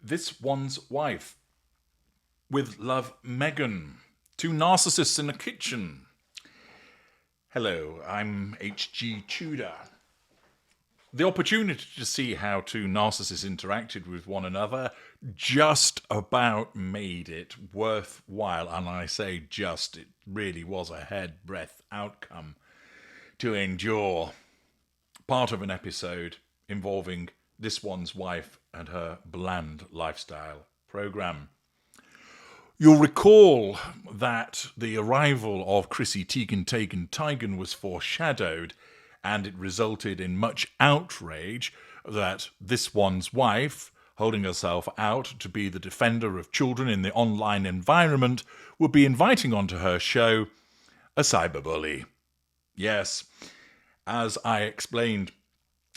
This One's Wife. With love, Meghan. Two narcissists in a kitchen. Hello, I'm H.G. Tudor. The opportunity to see how two narcissists interacted with one another just about made it worthwhile, and I say just, it really was a head-breadth outcome to endure. Part of an episode involving This One's Wife and her bland lifestyle program. You'll recall that the arrival of Chrissy, Teigen was foreshadowed, and it resulted in much outrage that This One's Wife, holding herself out to be the defender of children in the online environment, would be inviting onto her show a cyberbully. Yes, as I explained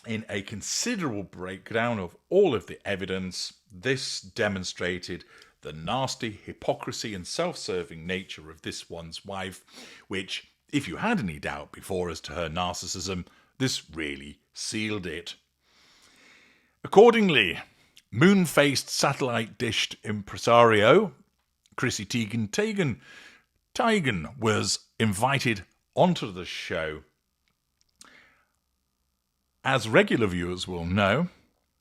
in a considerable breakdown of all of the evidence, this demonstrated the nasty hypocrisy and self-serving nature of This One's Wife, which, if you had any doubt before as to her narcissism, this really sealed it. Accordingly, moon-faced, satellite-dished impresario Chrissy Teigen was invited onto the show. As regular viewers will know,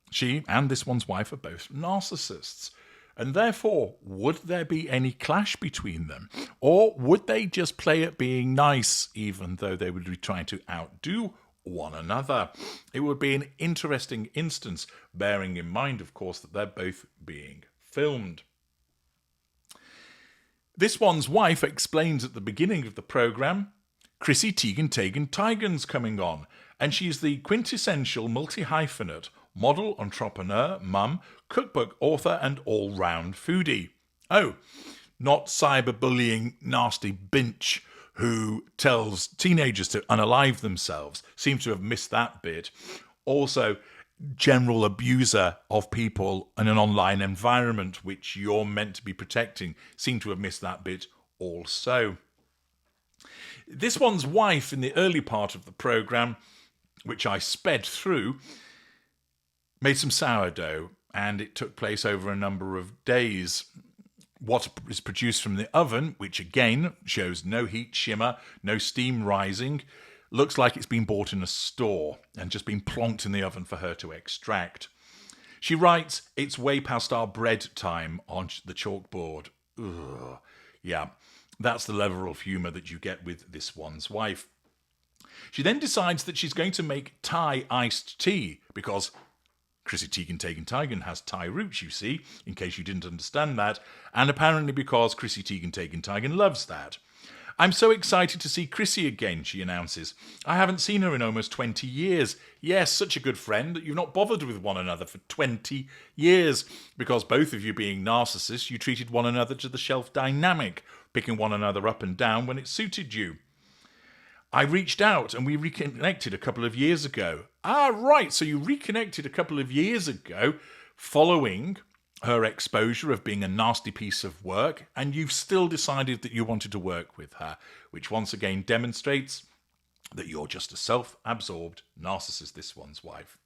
she and This One's Wife are both narcissists. And therefore, would there be any clash between them? Or would they just play at being nice, even though they would be trying to outdo one another? It would be an interesting instance, bearing in mind, of course, that they're both being filmed. This One's Wife explains at the beginning of the programme, Chrissy Teigen's coming on, and she's the quintessential multi-hyphenate, model, entrepreneur, mum, cookbook author, and all-round foodie. Oh, not cyberbullying nasty binch who tells teenagers to unalive themselves. Seems to have missed that bit. Also, general abuser of people in an online environment which you're meant to be protecting. Seem to have missed that bit also. This One's Wife, in the early part of the programme, which I sped through, made some sourdough, and it took place over a number of days. What is produced from the oven, which again shows no heat shimmer, no steam rising, looks like it's been bought in a store and just been plonked in the oven for her to extract. She writes, "It's way past our bread time" on the chalkboard. Ugh. Yeah, that's the level of humour that you get with This One's Wife. She then decides that she's going to make Thai iced tea because Chrissy Teigen has Thai roots, you see, in case you didn't understand that, and apparently because Chrissy Teigen loves that. "I'm so excited to see Chrissy again," she announces. "I haven't seen her in almost 20 years. Yes, such a good friend that you've not bothered with one another for 20 years. Because both of you being narcissists, you treated one another to the shelf dynamic, picking one another up and down when it suited you. I reached out and we reconnected a couple of years ago." Ah, right, so you reconnected a couple of years ago following her exposure of being a nasty piece of work, and you've still decided that you wanted to work with her, which once again demonstrates that you're just a self-absorbed narcissist, This One's Wife.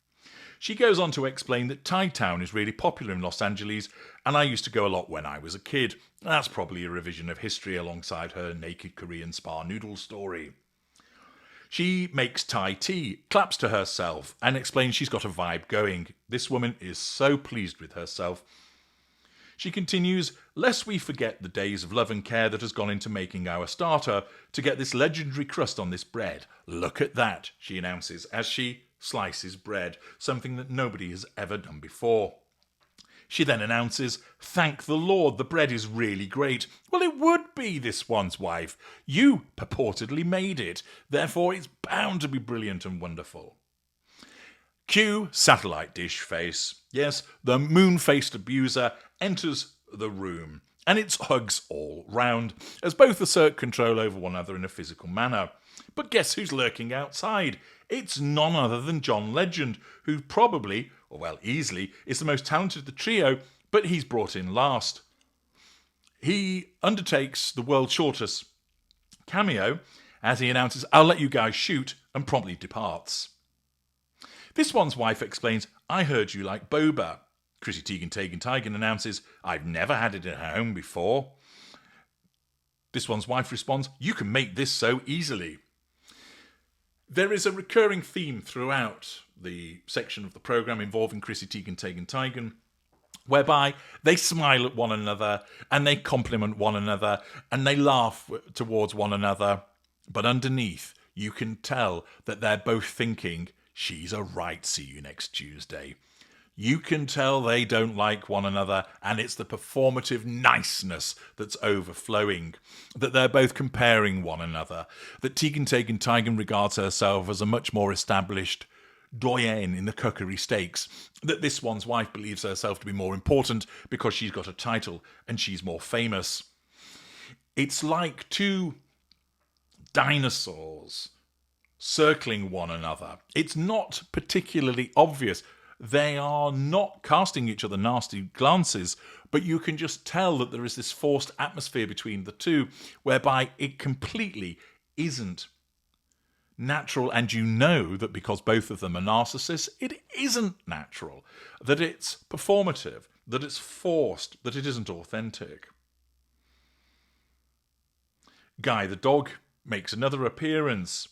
She goes on to explain that Thai Town is really popular in Los Angeles, and I used to go a lot when I was a kid. That's probably a revision of history alongside her naked Korean spa noodle story. She makes Thai tea, claps to herself, and explains she's got a vibe going. This woman is so pleased with herself. She continues, "Lest we forget the days of love and care that has gone into making our starter to get this legendary crust on this bread. Look at that," she announces as she slices bread, something that nobody has ever done before. She then announces, "Thank the Lord, the bread is really great." Well, it would be, This One's Wife. You purportedly made it. Therefore, it's bound to be brilliant and wonderful. Cue satellite dish face. Yes, the moon-faced abuser enters the room, and it's hugs all round, as both assert control over one another in a physical manner. But guess who's lurking outside? It's none other than John Legend, who probably, or well, easily, is the most talented of the trio, but he's brought in last. He undertakes the world's shortest cameo as he announces, "I'll let you guys shoot," and promptly departs. This One's Wife explains, "I heard you like boba." Chrissy Teigen announces, I've never had it at home before. This one's wife responds, you can make this so easily. There is a recurring theme throughout the section of the programme involving Chrissy Teigen, whereby they smile at one another and they compliment one another and they laugh towards one another. But underneath, you can tell that they're both thinking, she's a right, see you next Tuesday. You can tell they don't like one another, and it's the performative niceness that's overflowing, that they're both comparing one another, that Teigen regards herself as a much more established doyenne in the cookery stakes, that this one's wife believes herself to be more important because she's got a title and she's more famous. It's like two dinosaurs circling one another. It's not particularly obvious. They are not casting each other nasty glances, but you can just tell that there is this forced atmosphere between the two whereby it completely isn't natural, and you know that because both of them are narcissists, it isn't natural, that it's performative, that it's forced, that it isn't authentic. Guy the dog makes another appearance.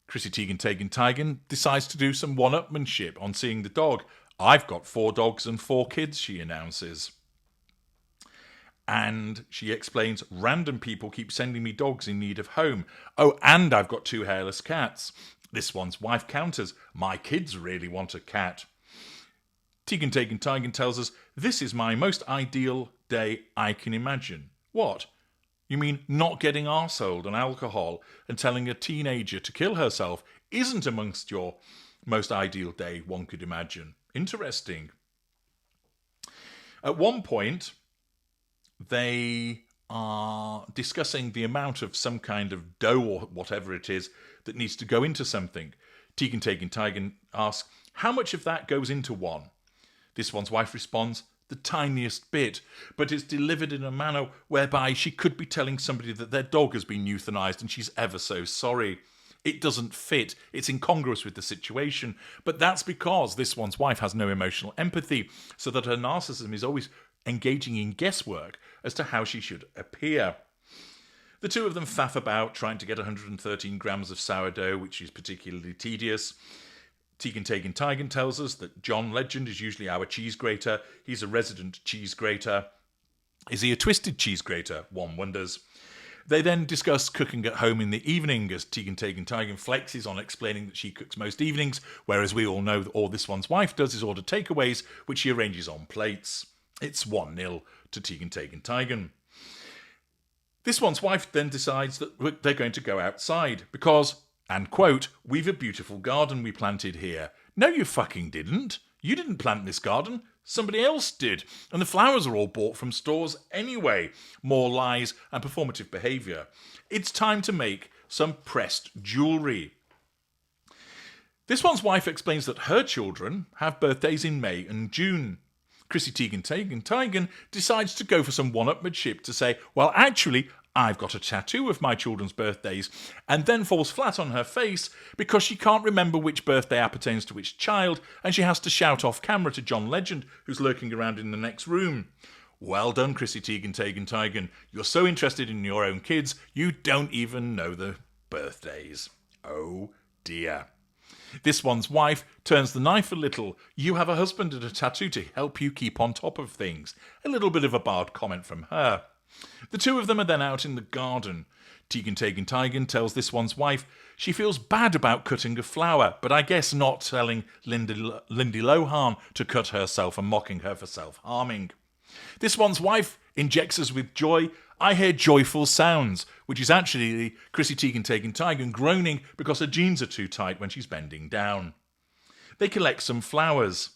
Chrissy Teigen decides to do some one-upmanship on seeing the dog. I've got 4 dogs and 4 kids, she announces. And she explains, random people keep sending me dogs in need of home. Oh, and I've got 2 hairless cats. This one's wife counters, my kids really want a cat. Teigen tells us, this is my most ideal day I can imagine. What? You mean not getting arseholed on alcohol and telling a teenager to kill herself isn't amongst your most ideal day one could imagine? Interesting. At one point, they are discussing the amount of some kind of dough or whatever it is that needs to go into something. Teigen asks, how much of that goes into one? This one's wife responds, the tiniest bit, but it's delivered in a manner whereby she could be telling somebody that their dog has been euthanized and she's ever so sorry. It doesn't fit. It's incongruous with the situation, but that's because this one's wife has no emotional empathy, so that her narcissism is always engaging in guesswork as to how she should appear. The two of them faff about trying to get 113 grams of sourdough, which is particularly tedious. Teigen tells us that John Legend is usually our cheese grater. He's a resident cheese grater. Is he a twisted cheese grater? One wonders. They then discuss cooking at home in the evening as Teigen flexes on explaining that she cooks most evenings, whereas we all know that all this one's wife does is order takeaways, which she arranges on plates. It's 1-0 to Teigen. This one's wife then decides that they're going to go outside because, and quote, we've a beautiful garden we planted here. No, you fucking didn't. You didn't plant this garden. Somebody else did. And the flowers are all bought from stores anyway. More lies and performative behaviour. It's time to make some pressed jewellery. This one's wife explains that her children have birthdays in May and June. Chrissy Teigen decides to go for some one-upmanship to say, well, actually, I've got a tattoo of my children's birthdays, and then falls flat on her face because she can't remember which birthday appertains to which child, and she has to shout off camera to John Legend, who's lurking around in the next room. Well done, Chrissy Teigen. You're so interested in your own kids, you don't even know the birthdays. Oh dear. This one's wife turns the knife a little. You have a husband and a tattoo to help you keep on top of things. A little bit of a barred comment from her. The two of them are then out in the garden. Teigen tells this one's wife she feels bad about cutting a flower, but I guess not telling Lindy Lohan to cut herself and mocking her for self-harming. This one's wife injects us with joy. I hear joyful sounds, which is actually Chrissy Teigen groaning because her jeans are too tight when she's bending down. They collect some flowers.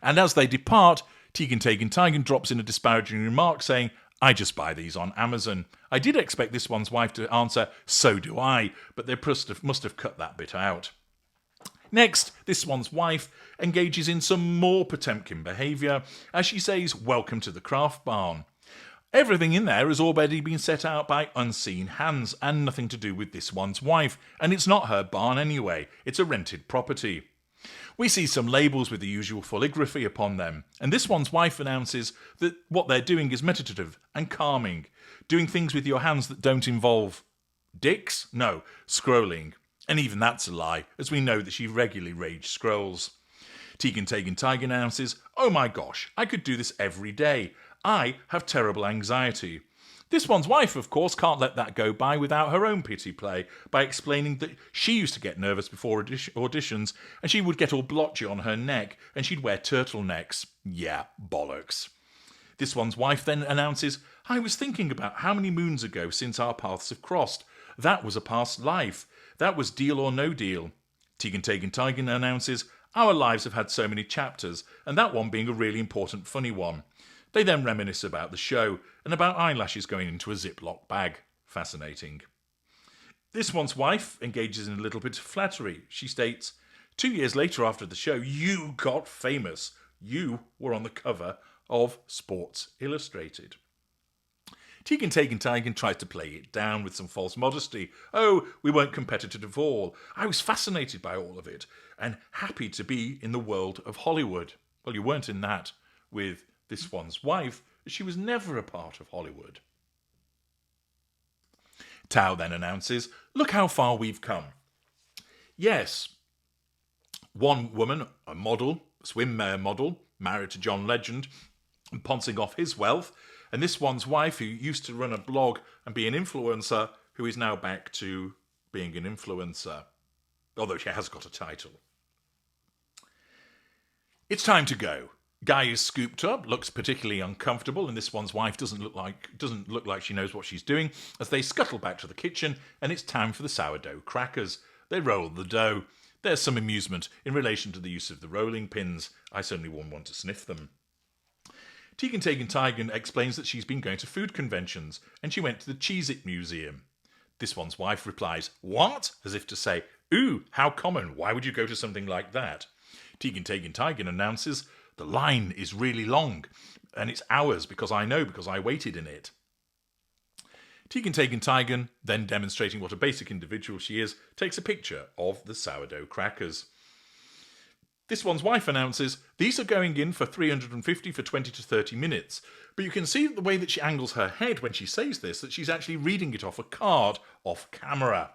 And as they depart, Teigen drops in a disparaging remark saying, I just buy these on Amazon. I did expect this one's wife to answer, so do I, but they must have cut that bit out. Next, this one's wife engages in some more Potemkin behaviour as she says, welcome to the craft barn. Everything in there has already been set out by unseen hands and nothing to do with this one's wife, and it's not her barn anyway, it's a rented property. We see some labels with the usual foligraphy upon them, and this one's wife announces that what they're doing is meditative and calming, doing things with your hands that don't involve dicks? No, scrolling. And even that's a lie, as we know that she regularly rage scrolls. Teigen announces, "Oh my gosh, I could do this every day. I have terrible anxiety." This one's wife, of course, can't let that go by without her own pity play by explaining that she used to get nervous before auditions and she would get all blotchy on her neck and she'd wear turtlenecks. Yeah, bollocks. This one's wife then announces, "I was thinking about how many moons ago since our paths have crossed. That was a past life. That was Deal or No Deal." Teigen announces, "Our lives have had so many chapters, and that one being a really important funny one." They then reminisce about the show and about eyelashes going into a Ziploc bag. Fascinating. This one's wife engages in a little bit of flattery. She states, 2 years later after the show, you got famous. You were on the cover of Sports Illustrated. Teigen tries to play it down with some false modesty. "Oh, we weren't competitive at all. I was fascinated by all of it and happy to be in the world of Hollywood." Well, you weren't in that with this one's wife. She was never a part of Hollywood. Tao then announces, "Look how far we've come." Yes, one woman, a model, a swimwear model, married to John Legend, and pouncing off his wealth, and this one's wife, who used to run a blog and be an influencer, who is now back to being an influencer, although she has got a title. It's time to go. Guy is scooped up, looks particularly uncomfortable, and this one's wife doesn't look like she knows what she's doing, as they scuttle back to the kitchen, and it's time for the sourdough crackers. They roll the dough. There's some amusement in relation to the use of the rolling pins. I certainly wouldn't want to sniff them. Teigen explains that she's been going to food conventions, and she went to the Cheez-It Museum. This one's wife replies, "What?" as if to say, "Ooh, how common. Why would you go to something like that?" Teigen announces, "The line is really long, and it's hours because I waited in it." Teigen, then demonstrating what a basic individual she is, takes a picture of the sourdough crackers. This one's wife announces, "These are going in for 350 for 20 to 30 minutes. But you can see the way that she angles her head when she says this, that she's actually reading it off a card, off camera.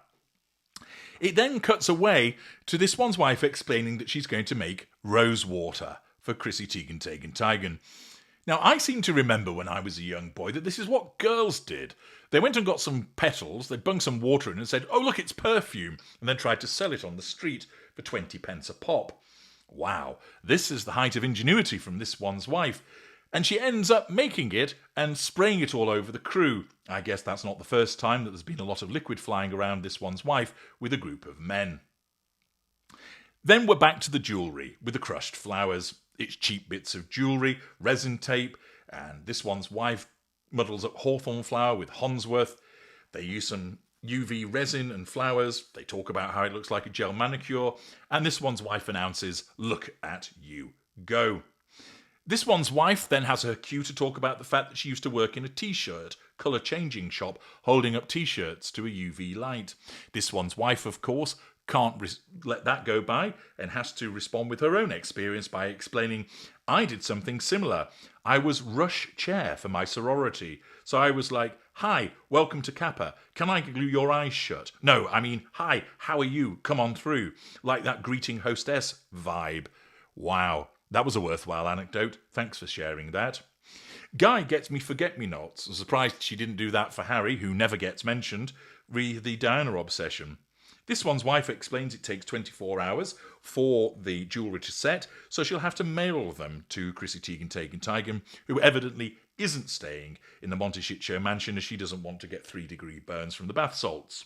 It then cuts away to this one's wife explaining that she's going to make rose water for Chrissy Teigen. Now, I seem to remember when I was a young boy that this is what girls did. They went and got some petals, they bung some water in and said, "Oh, look, it's perfume," and then tried to sell it on the street for 20 pence a pop. Wow, this is the height of ingenuity from this one's wife. And she ends up making it and spraying it all over the crew. I guess that's not the first time that there's been a lot of liquid flying around this one's wife with a group of men. Then we're back to the jewellery with the crushed flowers. It's cheap bits of jewellery, resin tape, and this one's wife muddles up hawthorn flower with Honsworth. They use some UV resin and flowers. They talk about how it looks like a gel manicure. And this one's wife announces, "Look at you go." This one's wife then has her cue to talk about the fact that she used to work in a t-shirt colour changing shop, holding up t-shirts to a UV light. This one's wife, of course, can't let that go by and has to respond with her own experience by explaining, "I did something similar. I was rush chair for my sorority. So I was like, 'Hi, welcome to Kappa. Can I glue your eyes shut?' No, I mean, 'Hi, how are you? Come on through.' Like that greeting hostess vibe." Wow, that was a worthwhile anecdote. Thanks for sharing that. Guy gets me forget-me-nots. I'm surprised she didn't do that for Harry, who never gets mentioned, re the Diana obsession. This one's wife explains it takes 24 hours for the jewellery to set, so she'll have to mail them to Chrissy Teigen, who evidently isn't staying in the Monty Shit Show mansion as she doesn't want to get 3-degree burns from the bath salts.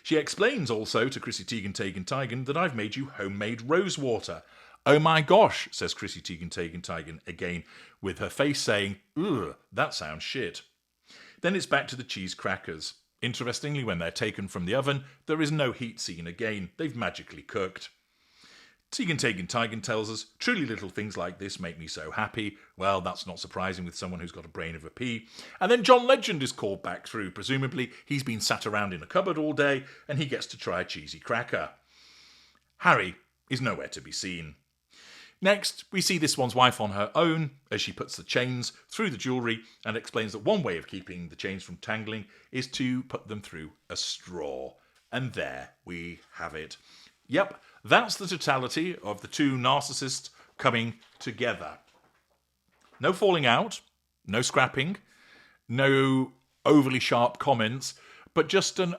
She explains also to Chrissy Teigen that I've made you homemade rose water. "Oh my gosh," says Chrissy Teigen again, with her face saying, "Ugh, that sounds shit." Then it's back to the cheese crackers. Interestingly, when they're taken from the oven, there is no heat seen again. They've magically cooked. Teigen tells us, "Truly little things like this make me so happy." Well, that's not surprising with someone who's got a brain of a pea. And then John Legend is called back through. Presumably, he's been sat around in a cupboard all day and he gets to try a cheesy cracker. Harry is nowhere to be seen. Next, we see this one's wife on her own as she puts the chains through the jewellery and explains that one way of keeping the chains from tangling is to put them through a straw. And there we have it. Yep, that's the totality of the two narcissists coming together. No falling out, no scrapping, no overly sharp comments, but just an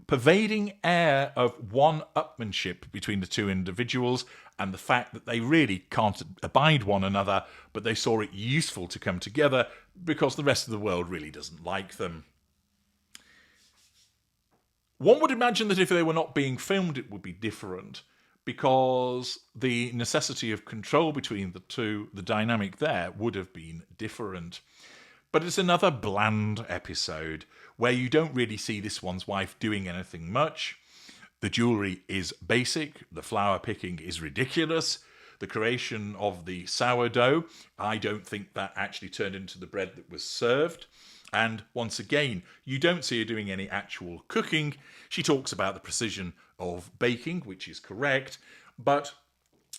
pervading air of one-upmanship between the two individuals and the fact that they really can't abide one another, but they saw it useful to come together because the rest of the world really doesn't like them. One would imagine that if they were not being filmed, it would be different, because the necessity of control between the two, the dynamic there, would have been different. But it's another bland episode where you don't really see this one's wife doing anything much. The jewellery is basic, the flower picking is ridiculous, the creation of the sourdough, I don't think that actually turned into the bread that was served. And once again, you don't see her doing any actual cooking. She talks about the precision of baking, which is correct, but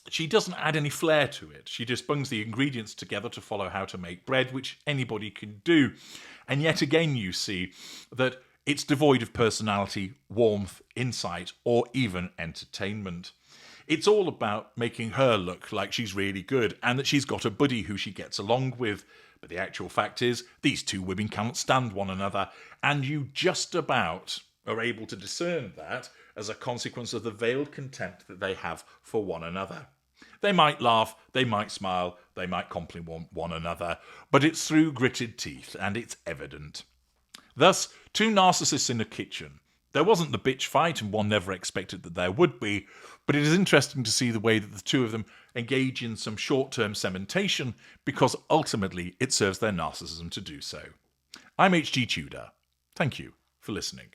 she doesn't add any flair to it. She just bungs the ingredients together to follow how to make bread, which anybody can do. And yet again, you see that it's devoid of personality, warmth, insight, or even entertainment. It's all about making her look like she's really good and that she's got a buddy who she gets along with. But the actual fact is, these two women cannot stand one another, and you just about are able to discern that as a consequence of the veiled contempt that they have for one another. They might laugh, they might smile, they might compliment one another, but it's through gritted teeth, and it's evident. Thus, two narcissists in a kitchen. There wasn't the bitch fight, and one never expected that there would be, but it is interesting to see the way that the two of them engage in some short-term cementation, because ultimately it serves their narcissism to do so. I'm HG Tudor. Thank you for listening.